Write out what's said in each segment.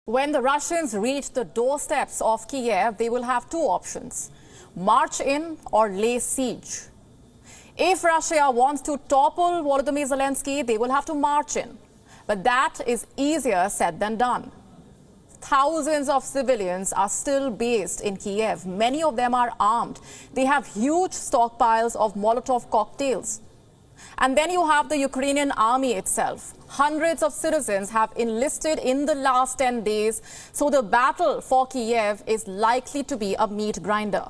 When the Russians reach the doorsteps of Kiev, they will have two options: march in or lay siege. If Russia wants to topple Volodymyr Zelensky, they will have to march in. But that is easier said than done. Thousands of civilians are still based in Kiev. Many of them are armed. They have huge stockpiles of Molotov cocktails. And then you have the Ukrainian army itself. Hundreds of citizens have enlisted in the last 10 days, so the battle for Kiev is likely to be a meat grinder.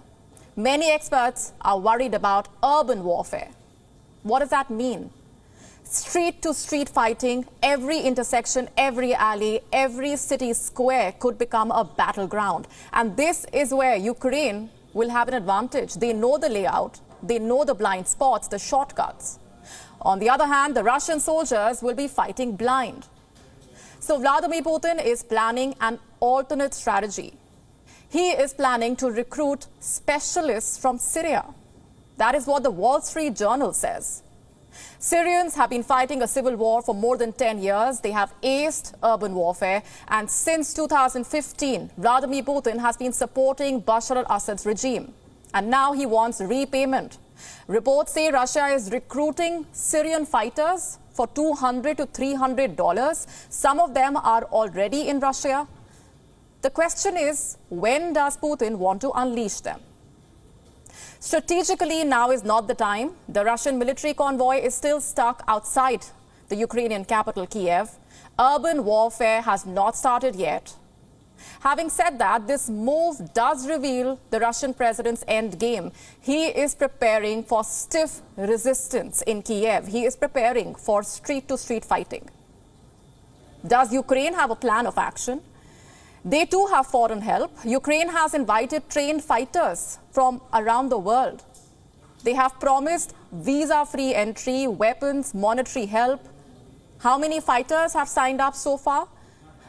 Many experts are worried about urban warfare. What does that mean? Street-to-street fighting, every intersection, every alley, every city square could become a battleground. And this is where Ukraine will have an advantage. They know the layout, they know the blind spots, the shortcuts. On the other hand, the Russian soldiers will be fighting blind. So Vladimir Putin is planning an alternate strategy. He is planning to recruit specialists from Syria. That is what the Wall Street Journal says. Syrians have been fighting a civil war for more than 10 years. They have aced urban warfare. And since 2015, Vladimir Putin has been supporting Bashar al-Assad's regime. And now he wants repayment. Reports say Russia is recruiting Syrian fighters for $200 to $300. Some of them are already in Russia. The question is, when does Putin want to unleash them? Strategically, now is not the time. The Russian military convoy is still stuck outside the Ukrainian capital, Kiev. Urban warfare has not started yet. Having said that, this move does reveal the Russian president's end game. He is preparing for stiff resistance in Kiev. He is preparing for street-to-street fighting. Does Ukraine have a plan of action? They too have foreign help. Ukraine has invited trained fighters from around the world. They have promised visa-free entry, weapons, monetary help. How many fighters have signed up so far?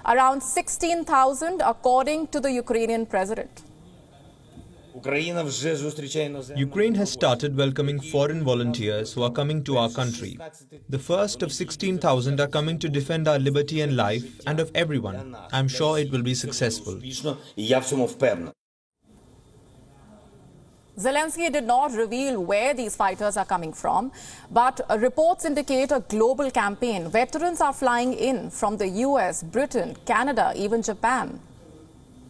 Around 16,000, according to the Ukrainian president. Ukraine has started welcoming foreign volunteers who are coming to our country. The first of 16,000 are coming to defend our liberty and life, and of everyone. I'm sure it will be successful. Zelensky did not reveal where these fighters are coming from, but reports indicate a global campaign. Veterans are flying in from the US, Britain, Canada, even Japan.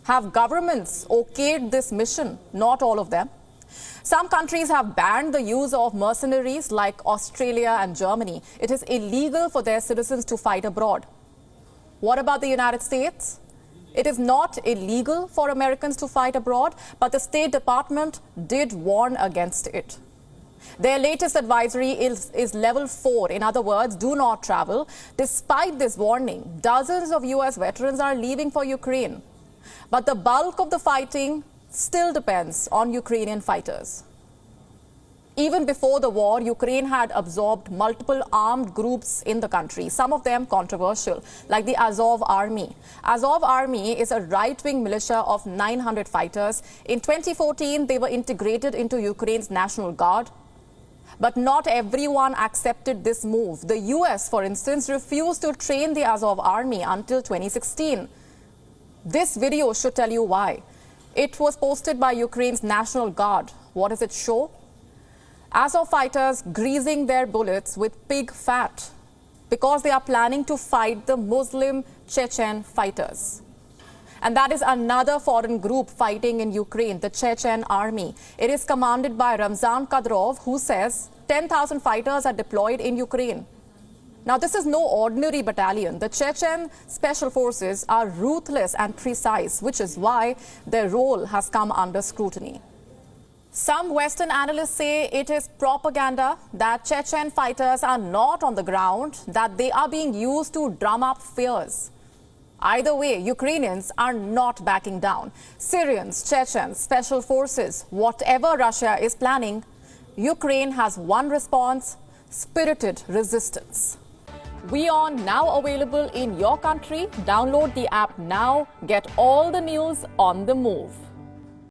Have governments okayed this mission? Not all of them. Some countries have banned the use of mercenaries like Australia and Germany. It is illegal for their citizens to fight abroad. What about the United States? It is not illegal for Americans to fight abroad, but the State Department did warn against it. Their latest advisory is level 4. In other words, do not travel. Despite this warning, dozens of US veterans are leaving for Ukraine. But the bulk of the fighting still depends on Ukrainian fighters. Even before the war, Ukraine had absorbed multiple armed groups in the country, some of them controversial, like the Azov Army. Azov Army is a right-wing militia of 900 fighters. In 2014, they were integrated into Ukraine's National Guard. But not everyone accepted this move. The US, for instance, refused to train the Azov Army until 2016. This video should tell you why. It was posted by Ukraine's National Guard. What does it show? Azov fighters greasing their bullets with pig fat because they are planning to fight the Muslim Chechen fighters. And that is another foreign group fighting in Ukraine, the Chechen army. It is commanded by Ramzan Kadyrov, who says 10,000 fighters are deployed in Ukraine. Now, this is no ordinary battalion. The Chechen special forces are ruthless and precise, which is why their role has come under scrutiny. Some Western analysts say it is propaganda, that Chechen fighters are not on the ground, that they are being used to drum up fears. Either way, Ukrainians are not backing down. Syrians, Chechens, special forces, whatever Russia is planning, Ukraine has one response: spirited resistance. WION now available in your country. Download the app now. Get all the news on the move.